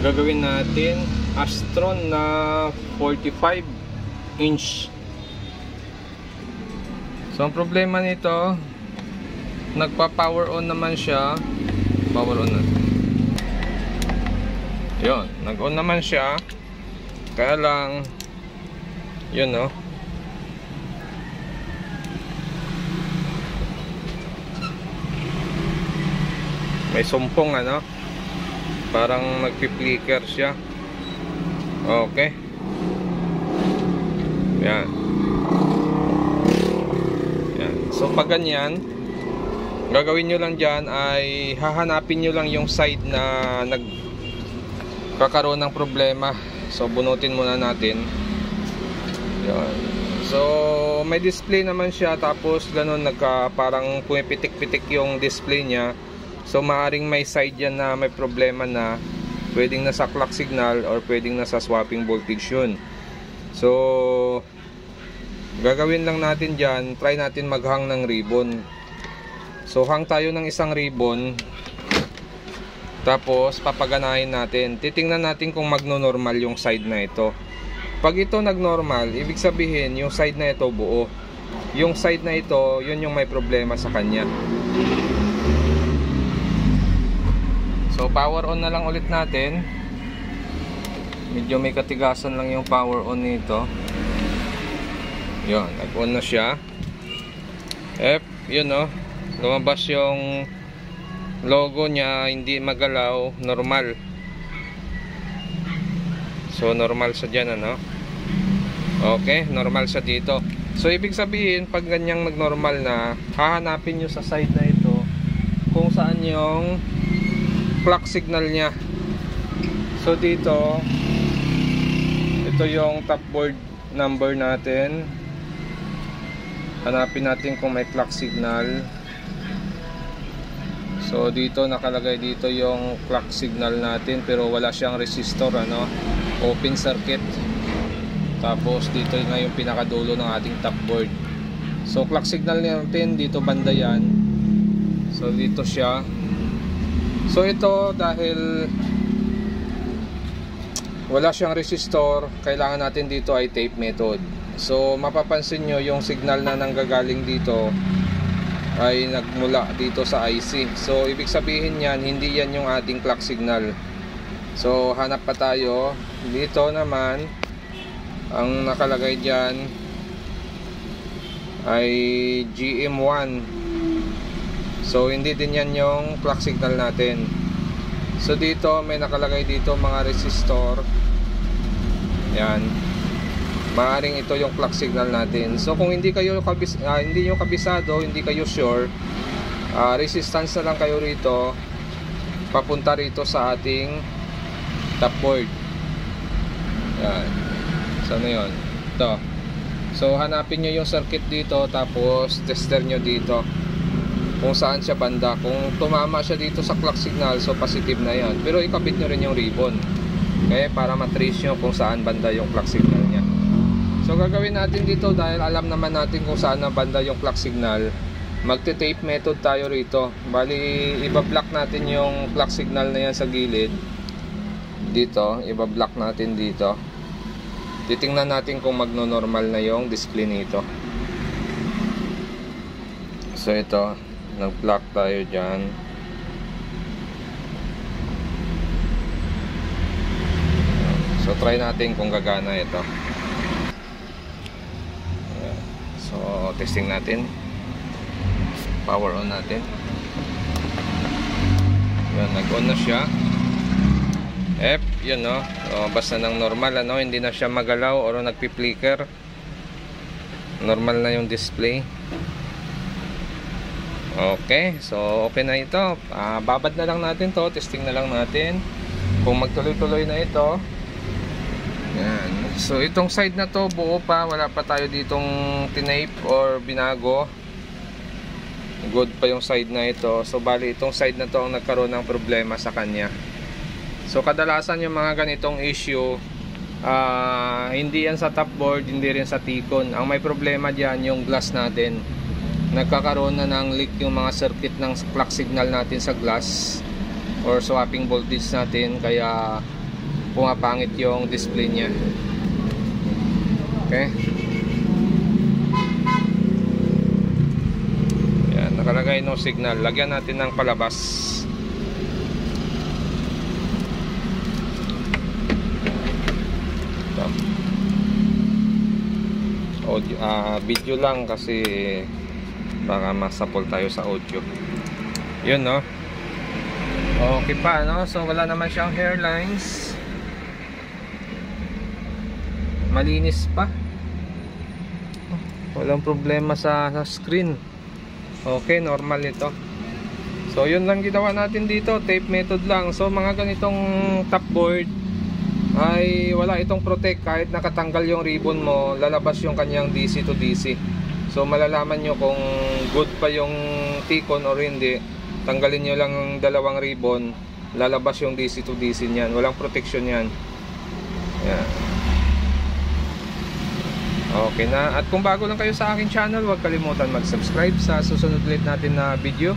Gagawin natin Astron na 45 inch. So ang problema nito, nagpa-power on naman siya. Power on natin. Yun, nag-on naman siya. Kaya lang, yun no. May sumpong ano. Parang nagpi-flicker siya. Okay. Yan. Yan. So pag ganyan, gagawin nyo lang dyan ay hahanapin nyo lang yung side na nagkakaroon ng problema. So bunutin muna natin. Yan. So may display naman siya, tapos ganun parang pumipitik-pitik yung display niya. So maaring may side yan na may problema na pwedeng nasa clock signal or pwedeng nasa swapping voltage yun. So gagawin lang natin dyan, try natin maghang ng ribbon. So hang tayo ng isang ribbon, tapos papaganahin natin. Titingnan natin kung magno-normal yung side na ito. Pag ito nag-normal, ibig sabihin yung side na ito buo. Yung side na ito, yun yung may problema sa kanya. So power on na lang ulit natin. Medyo may katigasan lang yung power on nito. Yun, nag-on na siya. Yun no. Lumabas yung logo niya, hindi magalaw, normal. So normal sa dyan ano. Okay, normal sa dito. So ibig sabihin, pag ganyang nag-normal na, hahanapin nyo sa side na ito kung saan yung clock signal niya. So dito, ito yung top board number natin. Hanapin natin kung may clock signal. So dito nakalagay dito yung clock signal natin, pero wala siyang resistor ano, open circuit. Tapos dito na yung pinakadulo ng ating top board. So clock signal natin dito banda yan. So dito siya. So ito, dahil wala siyang resistor, kailangan natin dito ay tape method. So mapapansin nyo yung signal na nanggagaling dito ay nagmula dito sa IC. So ibig sabihin yan, hindi yan yung ating clock signal. So hanap pa tayo. Dito naman, ang nakalagay dyan ay GM1. So hindi din yan yung clock signal natin. So dito may nakalagay dito mga resistor. Yan. Maaring ito yung clock signal natin. So kung hindi kayo hindi nyo kabisado, hindi kayo sure, resistance na lang kayo rito papunta rito sa ating top board. Yan. So ano yun? Ito. So hanapin nyo yung circuit dito, tapos tester nyo dito kung saan siya banda. Kung tumama siya dito sa clock signal, so positive na yan. Pero ikabit nyo rin yung ribbon, okay, para matrace nyo kung saan banda yung clock signal nya. So gagawin natin dito, dahil alam naman natin kung saan na banda yung clock signal, magte-tape method tayo rito. Bali, ibablock natin yung clock signal na yan sa gilid. Dito, ibablock natin dito. Titingnan natin kung magno-normal na yung display nito. So ito, nag-block tayo dyan. So try natin kung gagana ito. So testing natin. Power on natin. Yan, nag-on na siya. Yun no. So, basta ng normal ano, hindi na siya magalaw o nagpi-flicker. Normal na yung display. Okay, so open na ito. Babad na lang natin to, testing na lang natin kung magtuloy-tuloy na ito. Yan. So itong side na to buo pa, wala pa tayo ditong tinape or binago. Good pa yung side na ito. So bali itong side na to ang nagkaroon ng problema sa kanya. So kadalasan yung mga ganitong issue, hindi yan sa top board, hindi rin sa T-con. Ang may problema dyan yung glass natin. Nagkakaroon na ng leak yung mga circuit ng clock signal natin sa glass or swapping voltage natin, kaya pumapangit yung display niya. Okay. Yan, nakalagay no signal. Lagyan natin ng palabas. Ito. Audio, video lang kasi baka masapol tayo sa audio. Yun, no? Okay pa, no? So wala naman siyang hairlines. Malinis pa. Walang problema sa screen. Okay, normal ito. So yun lang ginawa natin dito, tape method lang. So mga ganitong top board ay wala itong protect. Kahit nakatanggal yung ribbon mo, lalabas yung kanyang DC to DC. So malalaman nyo kung good pa yung T-con or hindi. Tanggalin nyo lang ang dalawang ribbon, lalabas yung DC to DC niyan. Walang protection yan. Yan. Okay na. At kung bago lang kayo sa aking channel, huwag kalimutan mag-subscribe sa susunod ulit natin na video.